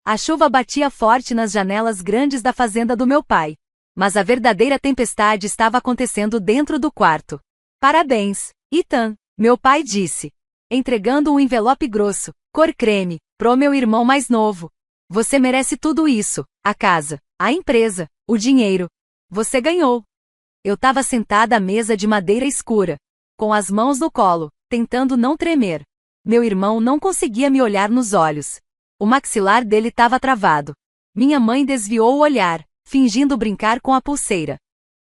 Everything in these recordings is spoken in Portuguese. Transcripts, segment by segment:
A chuva batia forte nas janelas grandes da fazenda do meu pai. Mas a verdadeira tempestade estava acontecendo dentro do quarto. Parabéns, Ethan, meu pai disse, entregando um envelope grosso, cor creme, pro meu irmão mais novo. Você merece tudo isso, a casa, a empresa, o dinheiro. Você ganhou. Eu estava sentada à mesa de madeira escura, com as mãos no colo, tentando não tremer. Meu irmão não conseguia me olhar nos olhos. O maxilar dele estava travado. Minha mãe desviou o olhar, fingindo brincar com a pulseira.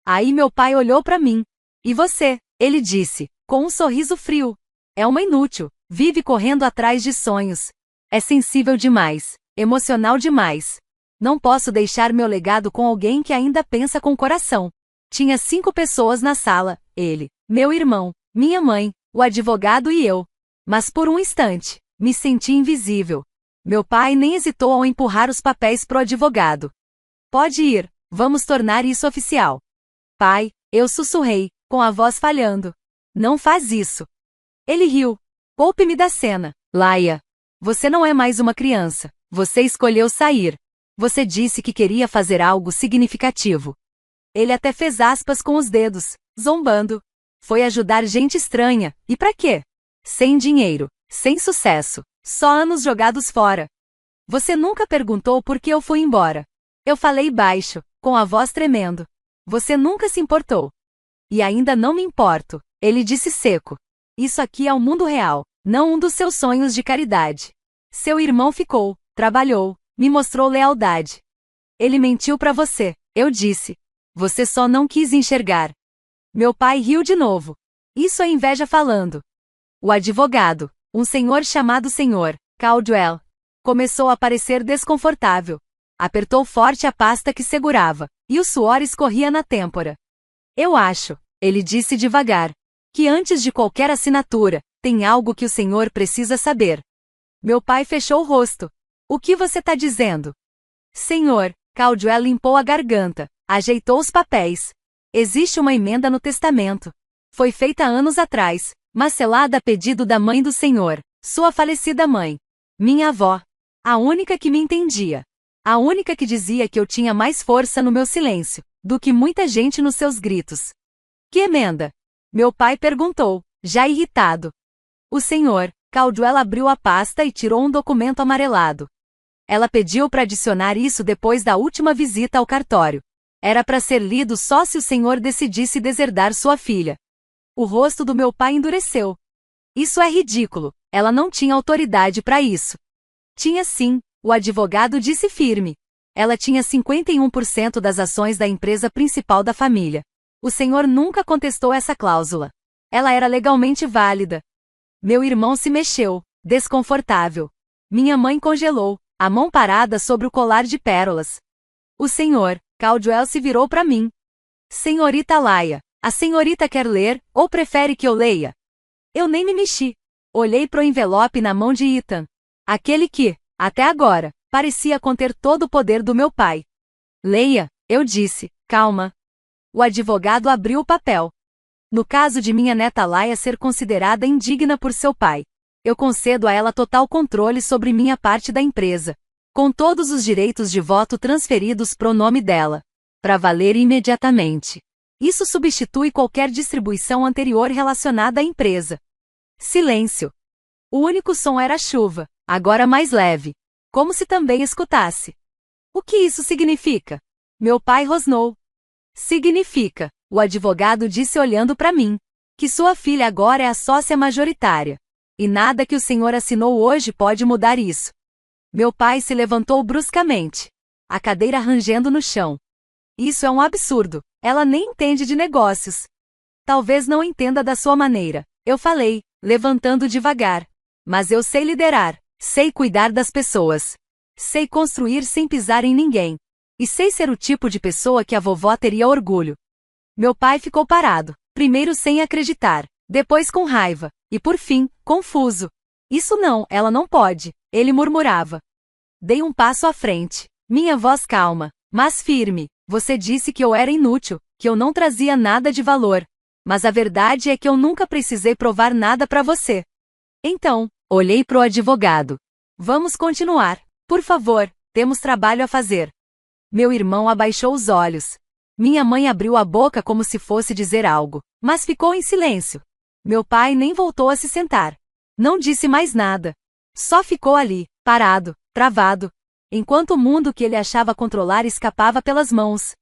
Aí meu pai olhou para mim. E você? Ele disse, com um sorriso frio. É uma inútil, vive correndo atrás de sonhos. É sensível demais, emocional demais. Não posso deixar meu legado com alguém que ainda pensa com o coração. Tinha 5 pessoas na sala, ele, meu irmão, minha mãe, o advogado e eu. Mas por um instante, me senti invisível. Meu pai nem hesitou ao empurrar os papéis pro advogado. Pode ir, vamos tornar isso oficial. Pai, eu sussurrei, com a voz falhando. Não faz isso. Ele riu. Poupe-me da cena, Laia. Você não é mais uma criança. Você escolheu sair. Você disse que queria fazer algo significativo. Ele até fez aspas com os dedos, zombando. Foi ajudar gente estranha, e pra quê? Sem dinheiro, sem sucesso, só anos jogados fora. Você nunca perguntou por que eu fui embora. Eu falei baixo, com a voz tremendo. Você nunca se importou. E ainda não me importo, ele disse seco. Isso aqui é o mundo real, não um dos seus sonhos de caridade. Seu irmão ficou, trabalhou, me mostrou lealdade. Ele mentiu pra você, eu disse. Você só não quis enxergar. Meu pai riu de novo. Isso é inveja falando. O advogado, um senhor chamado Sr. Caldwell, começou a parecer desconfortável. Apertou forte a pasta que segurava, e o suor escorria na têmpora. Eu acho, ele disse devagar, que antes de qualquer assinatura, tem algo que o senhor precisa saber. Meu pai fechou o rosto. O que você tá dizendo? Senhor, Caldwell limpou a garganta, ajeitou os papéis. Existe uma emenda no testamento. Foi feita anos atrás, mas selada a pedido da mãe do senhor, sua falecida mãe. Minha avó. A única que me entendia. A única que dizia que eu tinha mais força no meu silêncio, do que muita gente nos seus gritos. Que emenda? Meu pai perguntou, já irritado. O senhor, Caldwell abriu a pasta e tirou um documento amarelado. Ela pediu para adicionar isso depois da última visita ao cartório. Era para ser lido só se o senhor decidisse deserdar sua filha. O rosto do meu pai endureceu. Isso é ridículo, ela não tinha autoridade para isso. Tinha sim, o advogado disse firme. Ela tinha 51% das ações da empresa principal da família. O senhor nunca contestou essa cláusula. Ela era legalmente válida. Meu irmão se mexeu, desconfortável. Minha mãe congelou, a mão parada sobre o colar de pérolas. O senhor, Caldwell se virou para mim. Senhorita Laia, a senhorita quer ler, ou prefere que eu leia? Eu nem me mexi. Olhei pro envelope na mão de Ethan. Aquele que, até agora, parecia conter todo o poder do meu pai. Leia, eu disse, calma. O advogado abriu o papel. No caso de minha neta Laia ser considerada indigna por seu pai, eu concedo a ela total controle sobre minha parte da empresa, com todos os direitos de voto transferidos pro nome dela, para valer imediatamente. Isso substitui qualquer distribuição anterior relacionada à empresa. Silêncio. O único som era a chuva, agora mais leve, como se também escutasse. O que isso significa? Meu pai rosnou. Significa, o advogado disse olhando para mim, que sua filha agora é a sócia majoritária. E nada que o senhor assinou hoje pode mudar isso. Meu pai se levantou bruscamente, a cadeira rangendo no chão. Isso é um absurdo, ela nem entende de negócios. Talvez não entenda da sua maneira, eu falei, levantando devagar. Mas eu sei liderar, sei cuidar das pessoas. Sei construir sem pisar em ninguém. E sei ser o tipo de pessoa que a vovó teria orgulho. Meu pai ficou parado, primeiro sem acreditar, depois com raiva, e por fim, confuso. Isso não, ela não pode, ele murmurava. Dei um passo à frente, minha voz calma, mas firme. Você disse que eu era inútil, que eu não trazia nada de valor. Mas a verdade é que eu nunca precisei provar nada para você. Então, olhei pro advogado. Vamos continuar. Por favor, temos trabalho a fazer. Meu irmão abaixou os olhos. Minha mãe abriu a boca como se fosse dizer algo, mas ficou em silêncio. Meu pai nem voltou a se sentar. Não disse mais nada. Só ficou ali, parado, travado, enquanto o mundo que ele achava controlar escapava pelas mãos.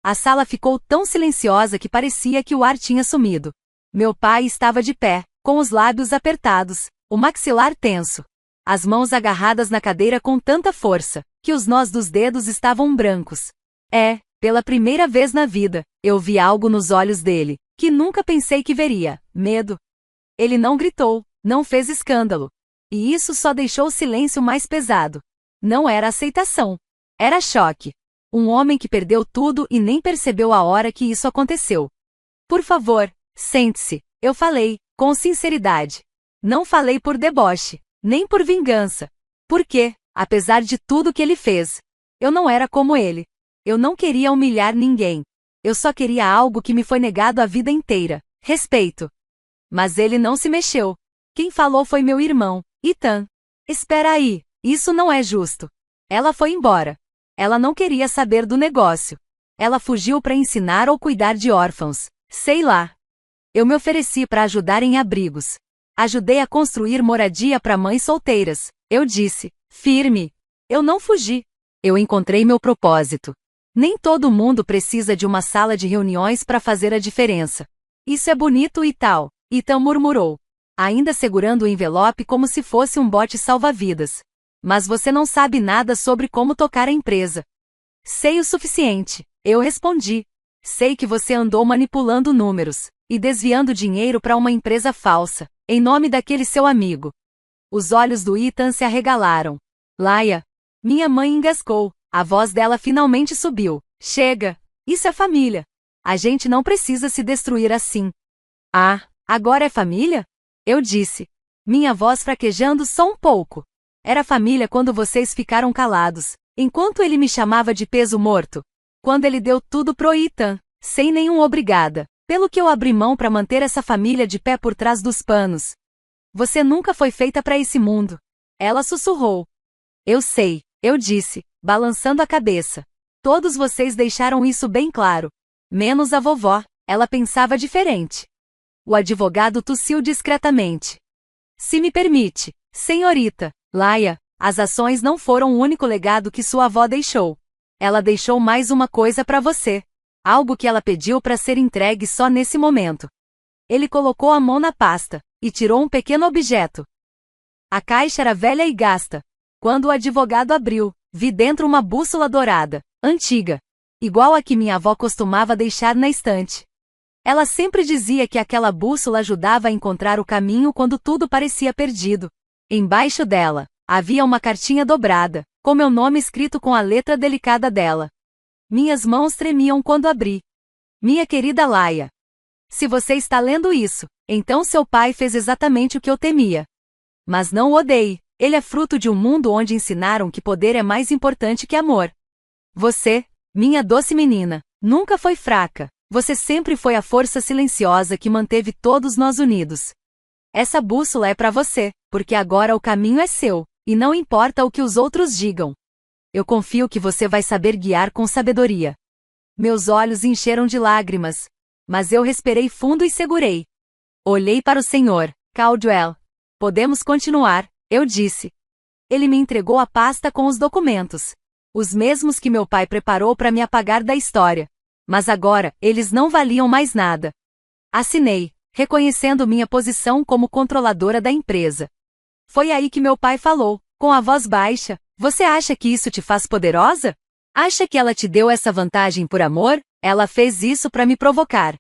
A sala ficou tão silenciosa que parecia que o ar tinha sumido. Meu pai estava de pé, com os lábios apertados, o maxilar tenso. As mãos agarradas na cadeira com tanta força, que os nós dos dedos estavam brancos. Pela primeira vez na vida, eu vi algo nos olhos dele, que nunca pensei que veria: medo. Ele não gritou, não fez escândalo. E isso só deixou o silêncio mais pesado. Não era aceitação. Era choque. Um homem que perdeu tudo e nem percebeu a hora que isso aconteceu. Por favor, sente-se, eu falei, com sinceridade. Não falei por deboche, nem por vingança. Porque, apesar de tudo que ele fez, eu não era como ele. Eu não queria humilhar ninguém. Eu só queria algo que me foi negado a vida inteira: respeito. Mas ele não se mexeu. Quem falou foi meu irmão, Ethan. Espera aí, isso não é justo. Ela foi embora. Ela não queria saber do negócio. Ela fugiu para ensinar ou cuidar de órfãos. Sei lá. Eu me ofereci para ajudar em abrigos. Ajudei a construir moradia para mães solteiras. Eu disse, firme. Eu não fugi. Eu encontrei meu propósito. Nem todo mundo precisa de uma sala de reuniões para fazer a diferença. Isso é bonito e tal, Ethan murmurou, ainda segurando o envelope como se fosse um bote salva-vidas. Mas você não sabe nada sobre como tocar a empresa. Sei o suficiente, eu respondi. Sei que você andou manipulando números e desviando dinheiro para uma empresa falsa, em nome daquele seu amigo. Os olhos do Ethan se arregalaram. Laia. Minha mãe engasgou. A voz dela finalmente subiu. Chega. Isso é família. A gente não precisa se destruir assim. Ah, agora é família? Eu disse. Minha voz fraquejando só um pouco. Era família quando vocês ficaram calados, enquanto ele me chamava de peso morto. Quando ele deu tudo pro Ethan, sem nenhum obrigada, pelo que eu abri mão para manter essa família de pé por trás dos panos. Você nunca foi feita para esse mundo. Ela sussurrou. Eu sei, eu disse, balançando a cabeça. Todos vocês deixaram isso bem claro. Menos a vovó, ela pensava diferente. O advogado tossiu discretamente. Se me permite, senhorita Laia, as ações não foram o único legado que sua avó deixou. Ela deixou mais uma coisa para você. Algo que ela pediu para ser entregue só nesse momento. Ele colocou a mão na pasta e tirou um pequeno objeto. A caixa era velha e gasta. Quando o advogado abriu, vi dentro uma bússola dourada, antiga, igual a que minha avó costumava deixar na estante. Ela sempre dizia que aquela bússola ajudava a encontrar o caminho quando tudo parecia perdido. Embaixo dela, havia uma cartinha dobrada, com meu nome escrito com a letra delicada dela. Minhas mãos tremiam quando abri. Minha querida Laia. Se você está lendo isso, então seu pai fez exatamente o que eu temia. Mas não o odeie. Ele é fruto de um mundo onde ensinaram que poder é mais importante que amor. Você, minha doce menina, nunca foi fraca. Você sempre foi a força silenciosa que manteve todos nós unidos. Essa bússola é para você, porque agora o caminho é seu, e não importa o que os outros digam. Eu confio que você vai saber guiar com sabedoria. Meus olhos encheram de lágrimas, mas eu respirei fundo e segurei. Olhei para o Sr. Caldwell. Podemos continuar, eu disse. Ele me entregou a pasta com os documentos. Os mesmos que meu pai preparou para me apagar da história. Mas agora, eles não valiam mais nada. Assinei, reconhecendo minha posição como controladora da empresa. Foi aí que meu pai falou, com a voz baixa: você acha que isso te faz poderosa? Acha que ela te deu essa vantagem por amor? Ela fez isso para me provocar.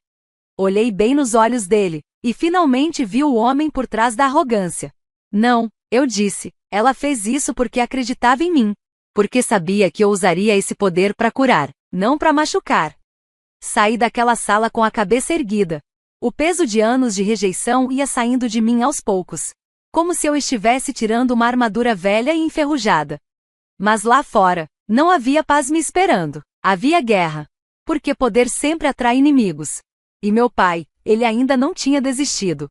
Olhei bem nos olhos dele, e finalmente vi o homem por trás da arrogância. Não, eu disse, ela fez isso porque acreditava em mim. Porque sabia que eu usaria esse poder para curar, não para machucar. Saí daquela sala com a cabeça erguida. O peso de anos de rejeição ia saindo de mim aos poucos. Como se eu estivesse tirando uma armadura velha e enferrujada. Mas lá fora, não havia paz me esperando. Havia guerra. Porque poder sempre atrai inimigos. E meu pai, ele ainda não tinha desistido.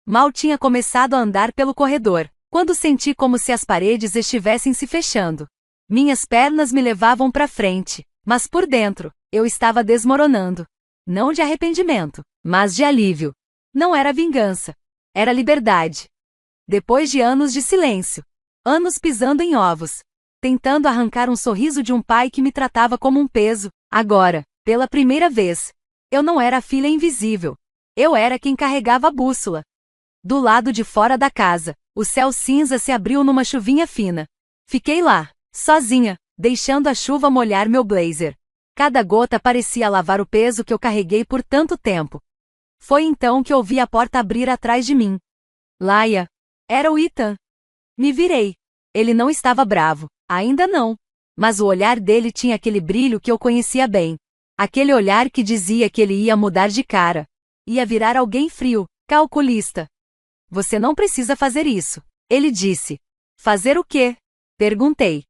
Mal tinha começado a andar pelo corredor, quando senti como se as paredes estivessem se fechando. Minhas pernas me levavam para frente, mas por dentro, eu estava desmoronando. Não de arrependimento, mas de alívio. Não era vingança. Era liberdade. Depois de anos de silêncio, anos pisando em ovos, tentando arrancar um sorriso de um pai que me tratava como um peso, agora, pela primeira vez, eu não era a filha invisível. Eu era quem carregava a bússola. Do lado de fora da casa, o céu cinza se abriu numa chuvinha fina. Fiquei lá, sozinha, deixando a chuva molhar meu blazer. Cada gota parecia lavar o peso que eu carreguei por tanto tempo. Foi então que ouvi a porta abrir atrás de mim. Laia. Era o Ethan. Me virei. Ele não estava bravo, ainda não. Mas o olhar dele tinha aquele brilho que eu conhecia bem. Aquele olhar que dizia que ele ia mudar de cara. Ia virar alguém frio, calculista. Você não precisa fazer isso, ele disse. Fazer o quê? Perguntei.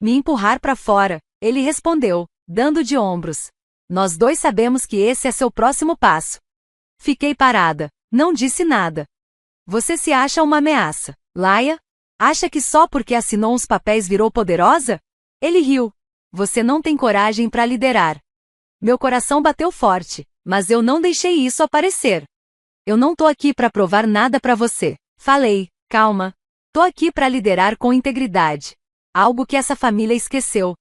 Me empurrar para fora, ele respondeu, dando de ombros. Nós dois sabemos que esse é seu próximo passo. Fiquei parada, não disse nada. Você se acha uma ameaça, Laia? Acha que só porque assinou uns papéis virou poderosa? Ele riu. Você não tem coragem para liderar. Meu coração bateu forte, mas eu não deixei isso aparecer. Eu não tô aqui para provar nada para você. Falei, calma. Tô aqui para liderar com integridade. Algo que essa família esqueceu.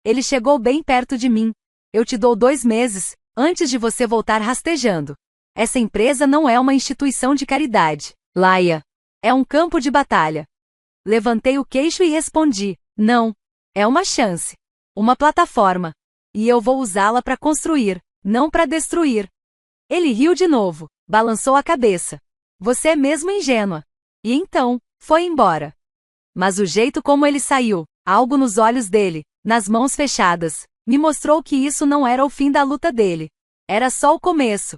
Ele chegou bem perto de mim. Eu te dou 2 meses, antes de você voltar rastejando. Essa empresa não é uma instituição de caridade, Laia. É um campo de batalha. Levantei o queixo e respondi, não. É uma chance. Uma plataforma. E eu vou usá-la para construir, não para destruir. Ele riu de novo, balançou a cabeça. Você é mesmo ingênua. E então, foi embora. Mas o jeito como ele saiu, algo nos olhos dele, nas mãos fechadas, me mostrou que isso não era o fim da luta dele. Era só o começo.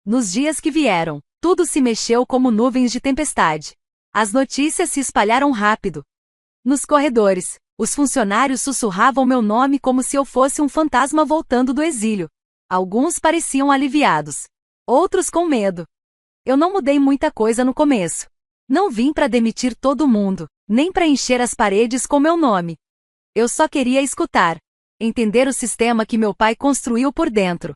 Nos dias que vieram, tudo se mexeu como nuvens de tempestade. As notícias se espalharam rápido. Nos corredores, os funcionários sussurravam meu nome como se eu fosse um fantasma voltando do exílio. Alguns pareciam aliviados. Outros com medo. Eu não mudei muita coisa no começo. Não vim para demitir todo mundo, nem para encher as paredes com meu nome. Eu só queria escutar. Entender o sistema que meu pai construiu por dentro.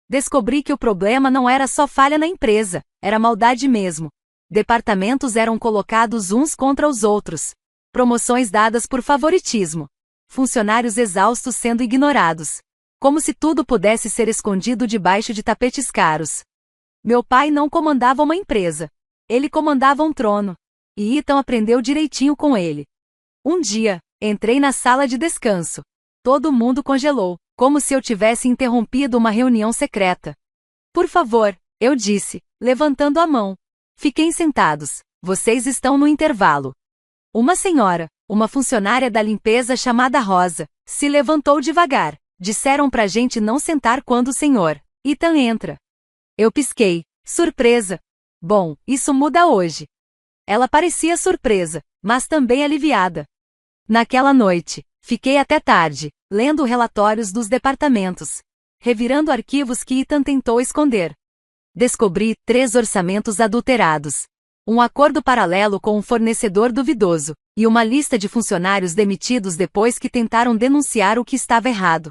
Descobri que o problema não era só falha na empresa, era maldade mesmo. Departamentos eram colocados uns contra os outros. Promoções dadas por favoritismo. Funcionários exaustos sendo ignorados. Como se tudo pudesse ser escondido debaixo de tapetes caros. Meu pai não comandava uma empresa. Ele comandava um trono. E Ethan aprendeu direitinho com ele. Um dia, entrei na sala de descanso. Todo mundo congelou, como se eu tivesse interrompido uma reunião secreta. Por favor, eu disse, levantando a mão. Fiquem sentados, vocês estão no intervalo. Uma senhora, uma funcionária da limpeza chamada Rosa, se levantou devagar. Disseram pra gente não sentar quando o senhor Ethan entra. Eu pisquei, surpresa. Bom, isso muda hoje. Ela parecia surpresa, mas também aliviada. Naquela noite, fiquei até tarde, lendo relatórios dos departamentos, revirando arquivos que Ethan tentou esconder. Descobri 3 orçamentos adulterados, um acordo paralelo com um fornecedor duvidoso, e uma lista de funcionários demitidos depois que tentaram denunciar o que estava errado.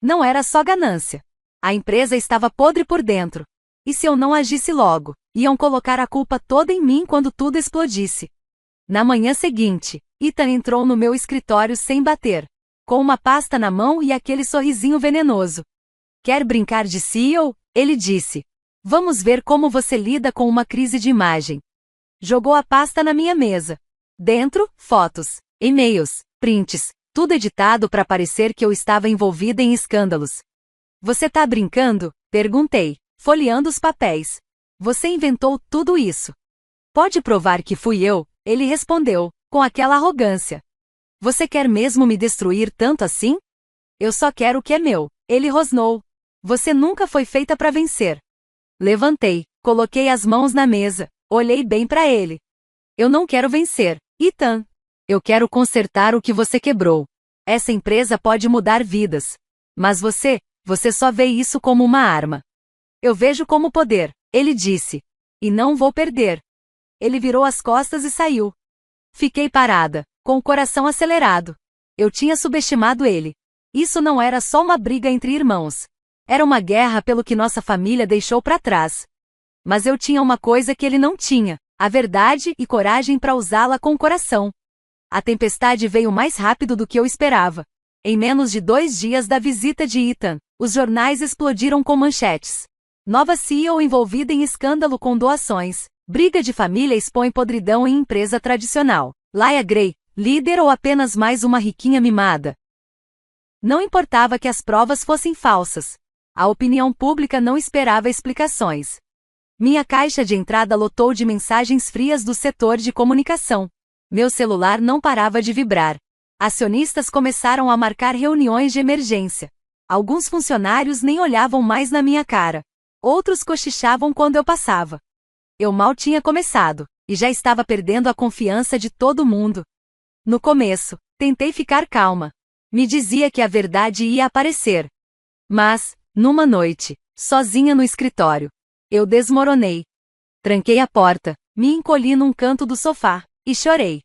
Não era só ganância. A empresa estava podre por dentro. E se eu não agisse logo, iam colocar a culpa toda em mim quando tudo explodisse. Na manhã seguinte, Ethan entrou no meu escritório sem bater, com uma pasta na mão e aquele sorrisinho venenoso. Quer brincar de CEO? Ele disse. Vamos ver como você lida com uma crise de imagem. Jogou a pasta na minha mesa. Dentro, fotos, e-mails, prints, tudo editado para parecer que eu estava envolvida em escândalos. Você tá brincando? Perguntei, folheando os papéis. Você inventou tudo isso. Pode provar que fui eu? Ele respondeu, com aquela arrogância. Você quer mesmo me destruir tanto assim? Eu só quero o que é meu, ele rosnou. Você nunca foi feita para vencer. Levantei, coloquei as mãos na mesa, olhei bem para ele. Eu não quero vencer, Ethan. Eu quero consertar o que você quebrou. Essa empresa pode mudar vidas. Mas você só vê isso como uma arma. Eu vejo como poder, ele disse. E não vou perder. Ele virou as costas e saiu. Fiquei parada, com o coração acelerado. Eu tinha subestimado ele. Isso não era só uma briga entre irmãos. Era uma guerra pelo que nossa família deixou para trás. Mas eu tinha uma coisa que ele não tinha: a verdade e coragem para usá-la com o coração. A tempestade veio mais rápido do que eu esperava. Em menos de 2 dias da visita de Ethan, os jornais explodiram com manchetes. Nova CEO envolvida em escândalo com doações. Briga de família expõe podridão em empresa tradicional. Laia Gray, líder ou apenas mais uma riquinha mimada? Não importava que as provas fossem falsas. A opinião pública não esperava explicações. Minha caixa de entrada lotou de mensagens frias do setor de comunicação. Meu celular não parava de vibrar. Acionistas começaram a marcar reuniões de emergência. Alguns funcionários nem olhavam mais na minha cara. Outros cochichavam quando eu passava. Eu mal tinha começado, e já estava perdendo a confiança de todo mundo. No começo, tentei ficar calma. Me dizia que a verdade ia aparecer. Mas, numa noite, sozinha no escritório, eu desmoronei. Tranquei a porta, me encolhi num canto do sofá, e chorei.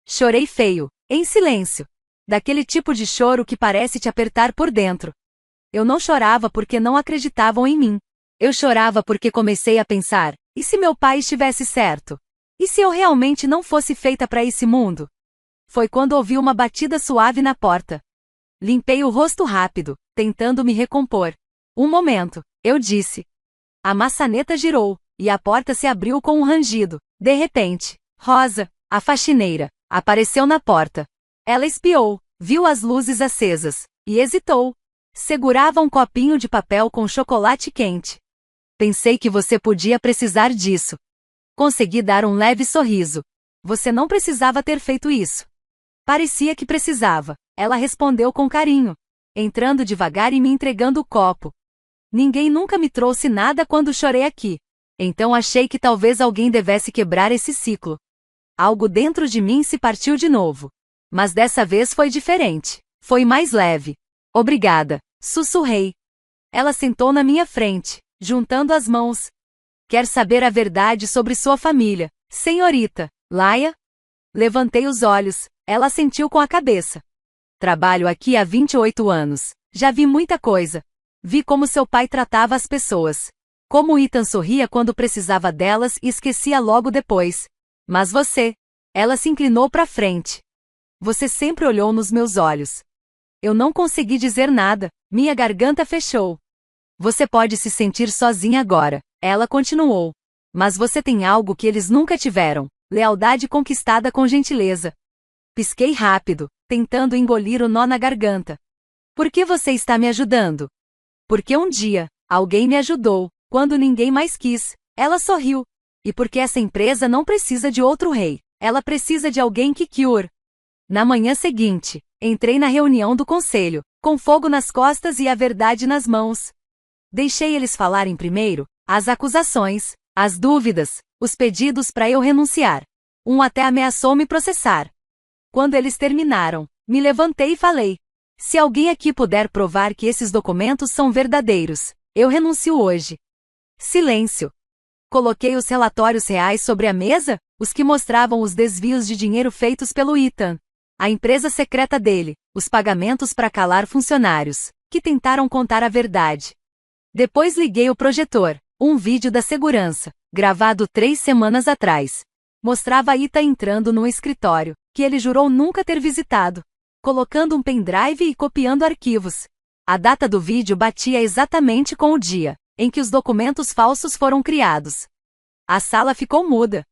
Chorei feio, em silêncio. Daquele tipo de choro que parece te apertar por dentro. Eu não chorava porque não acreditavam em mim. Eu chorava porque comecei a pensar: e se meu pai estivesse certo? E se eu realmente não fosse feita para esse mundo? Foi quando ouvi uma batida suave na porta. Limpei o rosto rápido, tentando me recompor. Um momento, eu disse. A maçaneta girou, e a porta se abriu com um rangido. De repente, Rosa, a faxineira, apareceu na porta. Ela espiou, viu as luzes acesas, e hesitou. Segurava um copinho de papel com chocolate quente. Pensei que você podia precisar disso. Consegui dar um leve sorriso. Você não precisava ter feito isso. Parecia que precisava. Ela respondeu com carinho, entrando devagar e me entregando o copo. Ninguém nunca me trouxe nada quando chorei aqui. Então achei que talvez alguém devesse quebrar esse ciclo. Algo dentro de mim se partiu de novo. Mas dessa vez foi diferente. Foi mais leve. Obrigada, sussurrei. Ela sentou na minha frente, juntando as mãos. Quer saber a verdade sobre sua família, senhorita Laia? Levantei os olhos. Ela assentiu com a cabeça. Trabalho aqui há 28 anos. Já vi muita coisa. Vi como seu pai tratava as pessoas. Como Ethan sorria quando precisava delas e esquecia logo depois. Mas você... Ela se inclinou para frente. Você sempre olhou nos meus olhos. Eu não consegui dizer nada. Minha garganta fechou. Você pode se sentir sozinha agora. Ela continuou. Mas você tem algo que eles nunca tiveram. Lealdade conquistada com gentileza. Pisquei rápido, tentando engolir o nó na garganta. Por que você está me ajudando? Porque um dia, alguém me ajudou, quando ninguém mais quis. Ela sorriu. E porque essa empresa não precisa de outro rei. Ela precisa de alguém que cure. Na manhã seguinte, entrei na reunião do conselho, com fogo nas costas e a verdade nas mãos. Deixei eles falarem primeiro, as acusações, as dúvidas, os pedidos para eu renunciar. Um até ameaçou me processar. Quando eles terminaram, me levantei e falei: se alguém aqui puder provar que esses documentos são verdadeiros, eu renuncio hoje. Silêncio. Coloquei os relatórios reais sobre a mesa, os que mostravam os desvios de dinheiro feitos pelo Ethan, a empresa secreta dele, os pagamentos para calar funcionários, que tentaram contar a verdade. Depois liguei o projetor. Um vídeo da segurança, gravado 3 semanas atrás, mostrava Ethan entrando no escritório, que ele jurou nunca ter visitado, colocando um pendrive e copiando arquivos. A data do vídeo batia exatamente com o dia em que os documentos falsos foram criados. A sala ficou muda.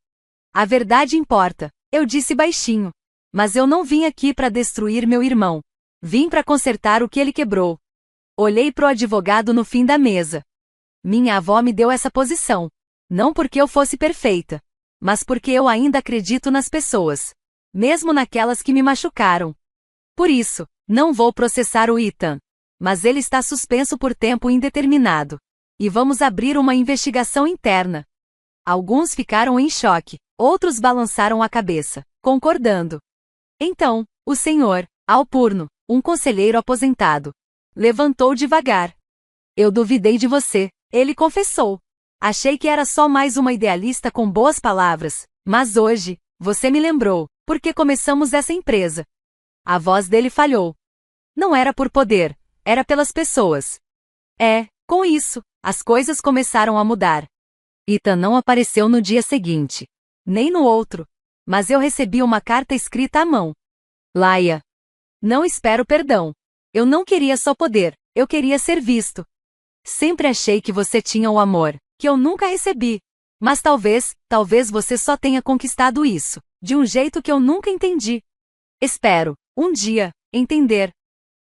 A verdade importa, eu disse baixinho. Mas eu não vim aqui para destruir meu irmão. Vim para consertar o que ele quebrou. Olhei pro advogado no fim da mesa. Minha avó me deu essa posição. Não porque eu fosse perfeita, mas porque eu ainda acredito nas pessoas, mesmo naquelas que me machucaram. Por isso, não vou processar o Ethan. Mas ele está suspenso por tempo indeterminado. E vamos abrir uma investigação interna. Alguns ficaram em choque, outros balançaram a cabeça, concordando. Então, o senhor Alpurno, um conselheiro aposentado, levantou devagar. Eu duvidei de você, ele confessou. Achei que era só mais uma idealista com boas palavras, mas hoje, você me lembrou, porque começamos essa empresa. A voz dele falhou. Não era por poder, era pelas pessoas. Com isso, as coisas começaram a mudar. Ethan não apareceu no dia seguinte. Nem no outro. Mas eu recebi uma carta escrita à mão. Laia. Não espero perdão. Eu não queria só poder, eu queria ser visto. Sempre achei que você tinha o amor, que eu nunca recebi. Mas talvez você só tenha conquistado isso, de um jeito que eu nunca entendi. Espero, um dia, entender.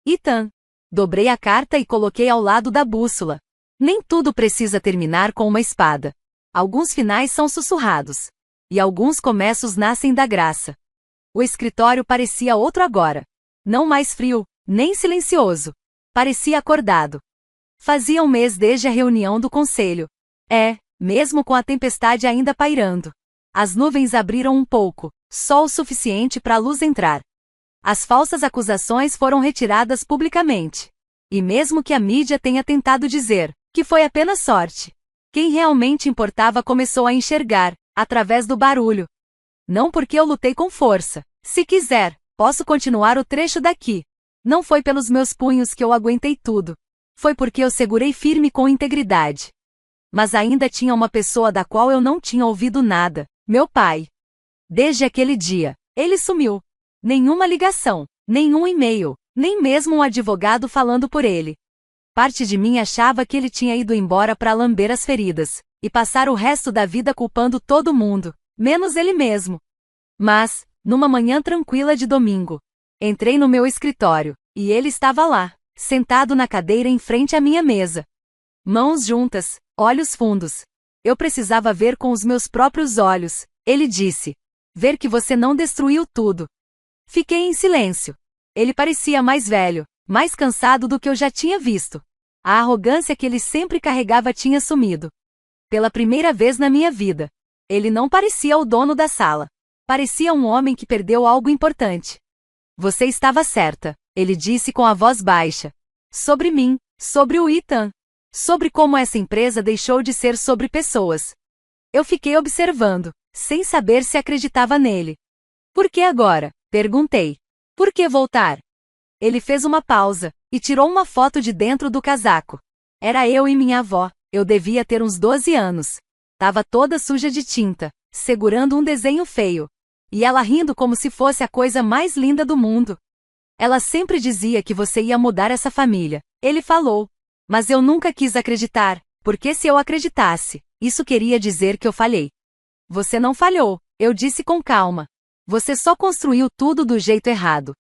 Ethan. Dobrei a carta e coloquei ao lado da bússola. Nem tudo precisa terminar com uma espada. Alguns finais são sussurrados. E alguns começos nascem da graça. O escritório parecia outro agora. Não mais frio, nem silencioso. Parecia acordado. Fazia um mês desde a reunião do conselho. Mesmo com a tempestade ainda pairando. As nuvens abriram um pouco, só o suficiente para a luz entrar. As falsas acusações foram retiradas publicamente. E mesmo que a mídia tenha tentado dizer que foi apenas sorte, quem realmente importava começou a enxergar, através do barulho. Não porque eu lutei com força. Se quiser, posso continuar o trecho daqui. Não foi pelos meus punhos que eu aguentei tudo. Foi porque eu segurei firme com integridade. Mas ainda tinha uma pessoa da qual eu não tinha ouvido nada, meu pai. Desde aquele dia, ele sumiu. Nenhuma ligação, nenhum e-mail, nem mesmo um advogado falando por ele. Parte de mim achava que ele tinha ido embora para lamber as feridas, e passar o resto da vida culpando todo mundo, menos ele mesmo. Mas, numa manhã tranquila de domingo, entrei no meu escritório, e ele estava lá, sentado na cadeira em frente à minha mesa. Mãos juntas, olhos fundos. Eu precisava ver com os meus próprios olhos, ele disse. Ver que você não destruiu tudo. Fiquei em silêncio. Ele parecia mais velho, mais cansado do que eu já tinha visto. A arrogância que ele sempre carregava tinha sumido. Pela primeira vez na minha vida. Ele não parecia o dono da sala. Parecia um homem que perdeu algo importante. Você estava certa, ele disse com a voz baixa. Sobre mim, sobre o Ethan. Sobre como essa empresa deixou de ser sobre pessoas. Eu fiquei observando, sem saber se acreditava nele. Por que agora? Perguntei. Por que voltar? Ele fez uma pausa, e tirou uma foto de dentro do casaco. Era eu e minha avó, eu devia ter uns 12 anos. Tava toda suja de tinta, segurando um desenho feio. E ela rindo como se fosse a coisa mais linda do mundo. Ela sempre dizia que você ia mudar essa família, ele falou. Mas eu nunca quis acreditar, porque se eu acreditasse, isso queria dizer que eu falhei. Você não falhou, eu disse com calma. Você só construiu tudo do jeito errado.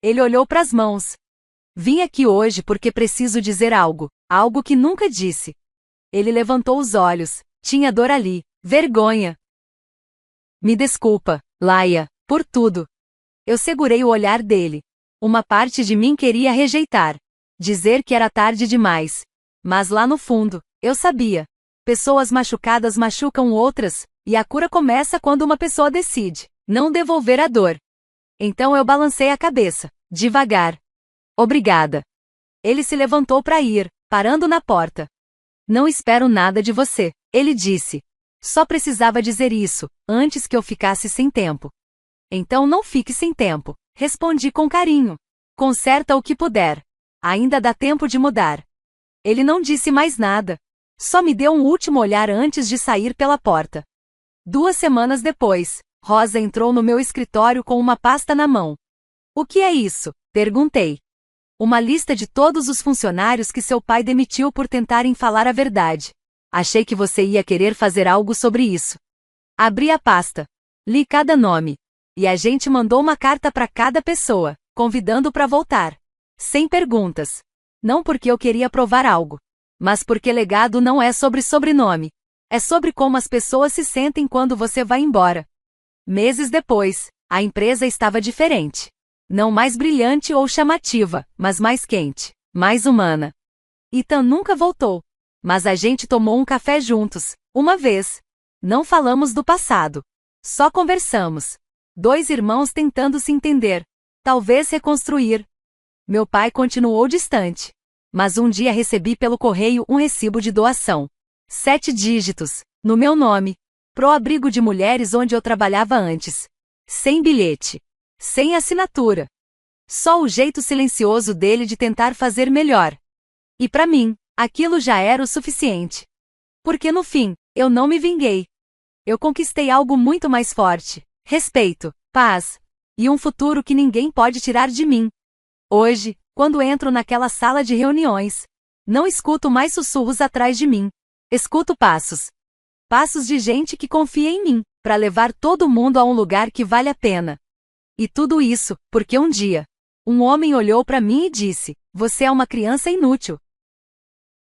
Ele olhou para as mãos. Vim aqui hoje porque preciso dizer algo, algo que nunca disse. Ele levantou os olhos, tinha dor ali, vergonha. Me desculpa, Laia, por tudo. Eu segurei o olhar dele. Uma parte de mim queria rejeitar. Dizer que era tarde demais. Mas lá no fundo, eu sabia. Pessoas machucadas machucam outras, e a cura começa quando uma pessoa decide não devolver a dor. Então eu balancei a cabeça, devagar. Obrigada. Ele se levantou para ir, parando na porta. Não espero nada de você, ele disse. Só precisava dizer isso, antes que eu ficasse sem tempo. Então não fique sem tempo, respondi com carinho. Conserta o que puder. Ainda dá tempo de mudar. Ele não disse mais nada. Só me deu um último olhar antes de sair pela porta. 2 semanas depois, Rosa entrou no meu escritório com uma pasta na mão. O que é isso? Perguntei. Uma lista de todos os funcionários que seu pai demitiu por tentarem falar a verdade. Achei que você ia querer fazer algo sobre isso. Abri a pasta. Li cada nome. E a gente mandou uma carta para cada pessoa, convidando para voltar. Sem perguntas. Não porque eu queria provar algo. Mas porque legado não é sobre sobrenome. É sobre como as pessoas se sentem quando você vai embora. Meses depois, a empresa estava diferente. Não mais brilhante ou chamativa, mas mais quente, mais humana. Ethan nunca voltou. Mas a gente tomou um café juntos, uma vez. Não falamos do passado. Só conversamos. 2 irmãos tentando se entender. Talvez reconstruir. Meu pai continuou distante. Mas um dia recebi pelo correio um recibo de doação. 7 dígitos, no meu nome. Pro abrigo de mulheres onde eu trabalhava antes. Sem bilhete. Sem assinatura. Só o jeito silencioso dele de tentar fazer melhor. E para mim, aquilo já era o suficiente. Porque no fim, eu não me vinguei. Eu conquistei algo muito mais forte: respeito, paz e um futuro que ninguém pode tirar de mim. Hoje, quando entro naquela sala de reuniões, não escuto mais sussurros atrás de mim. Escuto passos. Passos de gente que confia em mim, para levar todo mundo a um lugar que vale a pena. E tudo isso, porque um dia, um homem olhou para mim e disse: "Você é uma criança inútil."